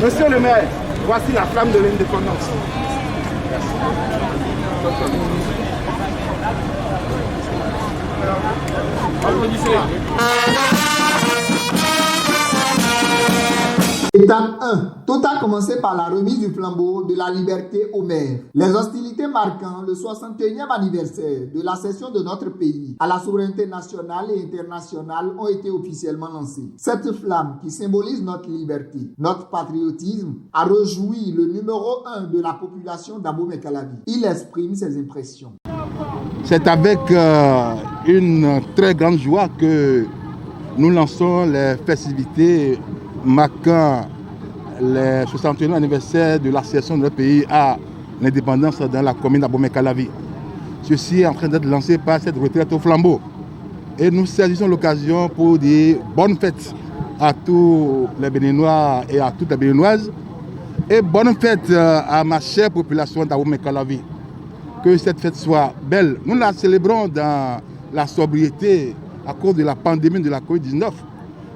Monsieur le maire, voici la flamme de l'indépendance. Étape 1. Tout a commencé par la remise du flambeau de la liberté au maire. Les hostilités marquant le 61e anniversaire de l'accession de notre pays à la souveraineté nationale et internationale ont été officiellement lancées. Cette flamme qui symbolise notre liberté, notre patriotisme, a rejoui le numéro 1 de la population d'Abomey-Calavi. Il exprime ses impressions. C'est avec une très grande joie que nous lançons les festivités marquant le 61e anniversaire de l'accession de notre pays à l'indépendance dans la commune d'Abomey-Calavi. Ceci est en train d'être lancé par cette retraite au flambeau. Et nous saisissons l'occasion pour dire bonne fête à tous les Béninois et à toutes les Béninoises. Et bonne fête à ma chère population d'Abomey-Calavi. Que cette fête soit belle. Nous la célébrons dans la sobriété à cause de la pandémie de la Covid-19.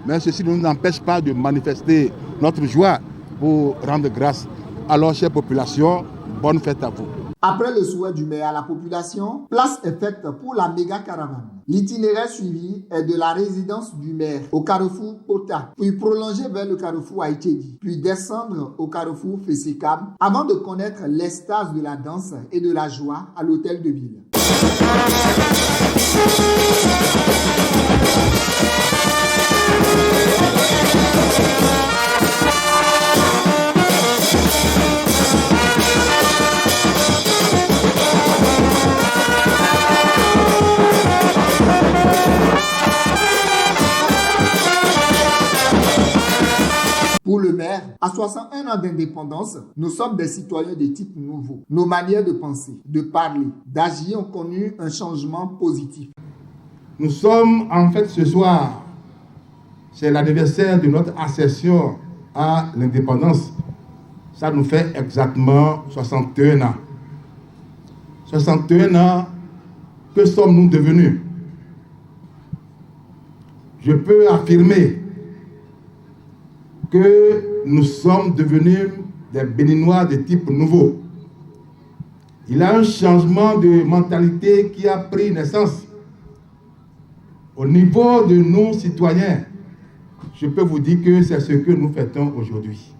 Mais ceci ne nous empêche pas de manifester notre joie pour rendre grâce. Alors, chère population, bonne fête à vous. Après le souhait du maire à la population, place est faite pour la méga caravane. L'itinéraire suivi est de la résidence du maire au carrefour Pota, puis prolonger vers le carrefour Haïtedi, puis descendre au carrefour Fessekam, avant de connaître l'extase de la danse et de la joie à l'hôtel de ville. Pour le maire, à 61 ans d'indépendance, nous sommes des citoyens de type nouveau. Nos manières de penser, de parler, d'agir ont connu un changement positif. Nous sommes en fait ce soir, c'est l'anniversaire de notre accession à l'indépendance. Ça nous fait exactement 61 ans. 61 ans, que sommes-nous devenus? Je peux affirmer que nous sommes devenus des Béninois de type nouveau. Il y a un changement de mentalité qui a pris naissance. Au niveau de nos citoyens, je peux vous dire que c'est ce que nous fêtons aujourd'hui.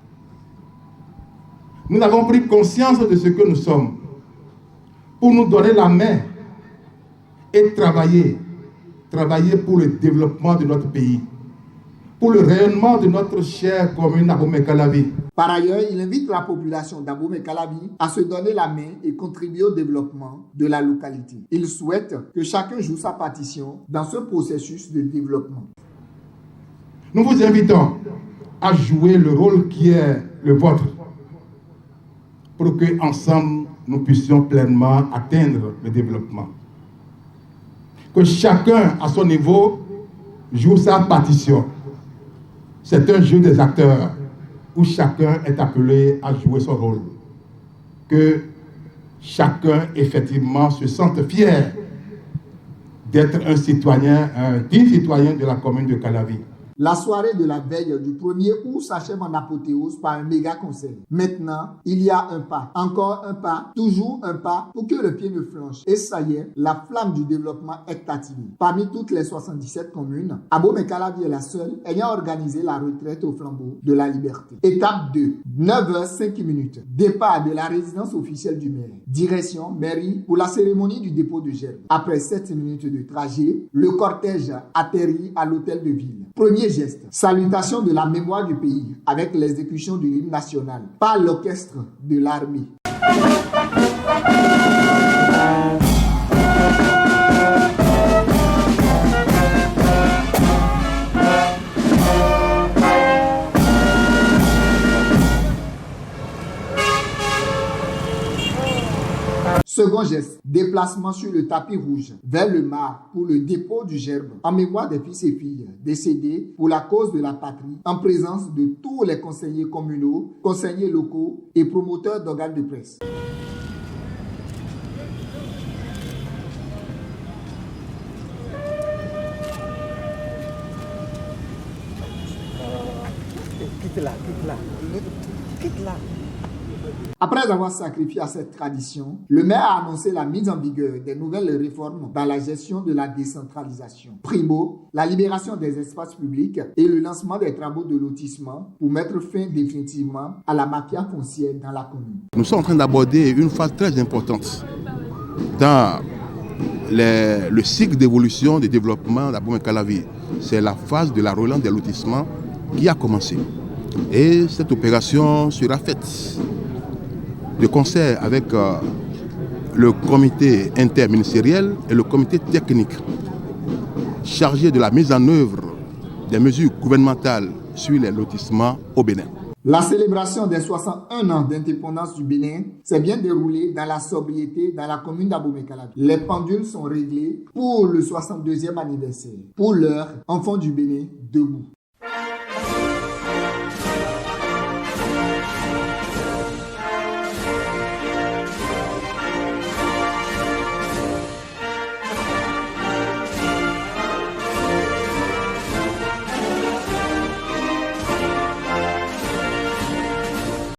Nous avons pris conscience de ce que nous sommes pour nous donner la main et travailler pour le développement de notre pays, pour le rayonnement de notre chère commune d'Abomey-Calavi. Par ailleurs, il invite la population d'Abomey-Calavi à se donner la main et contribuer au développement de la localité. Il souhaite que chacun joue sa partition dans ce processus de développement. Nous vous invitons à jouer le rôle qui est le vôtre pour que ensemble nous puissions pleinement atteindre le développement. Que chacun à son niveau joue sa partition. C'est un jeu des acteurs où chacun est appelé à jouer son rôle. Que chacun effectivement se sente fier d'être un citoyen, un digne citoyen de la commune de Calavi. La soirée de la veille du 1er août s'achève en apothéose par un méga concert. Maintenant, il y a un pas, encore un pas, toujours un pas pour que le pied ne flanche. Et ça y est, la flamme du développement est activée. Parmi toutes les 77 communes, Abomey-Calavi est la seule ayant organisé la retraite au flambeau de la liberté. Étape 2, 9h05. Départ de la résidence officielle du maire. Direction mairie pour la cérémonie du dépôt de gerbe. Après 7 minutes de trajet, le cortège atterrit à l'hôtel de ville. Premier geste, salutation de la mémoire du pays avec l'exécution de l'hymne national par l'orchestre de l'armée. Second geste, déplacement sur le tapis rouge vers le Mar pour le dépôt du gerbe en mémoire des fils et filles décédés pour la cause de la patrie en présence de tous les conseillers communaux, conseillers locaux et promoteurs d'organes de presse. là, quitte là. Après avoir sacrifié à cette tradition, le maire a annoncé la mise en vigueur des nouvelles réformes dans la gestion de la décentralisation. Primo, la libération des espaces publics et le lancement des travaux de lotissement pour mettre fin définitivement à la mafia foncière dans la commune. Nous sommes en train d'aborder une phase très importante dans le cycle d'évolution et de développement d'Abomey-Calavi. C'est la phase de la relance des lotissements qui a commencé. Et cette opération sera faite de concert avec le comité interministériel et le comité technique chargé de la mise en œuvre des mesures gouvernementales sur les lotissements au Bénin. La célébration des 61 ans d'indépendance du Bénin s'est bien déroulée dans la sobriété dans la commune d'Abomey-Calavi. Les pendules sont réglées pour le 62e anniversaire. Pour l'heure, enfants du Bénin, debout.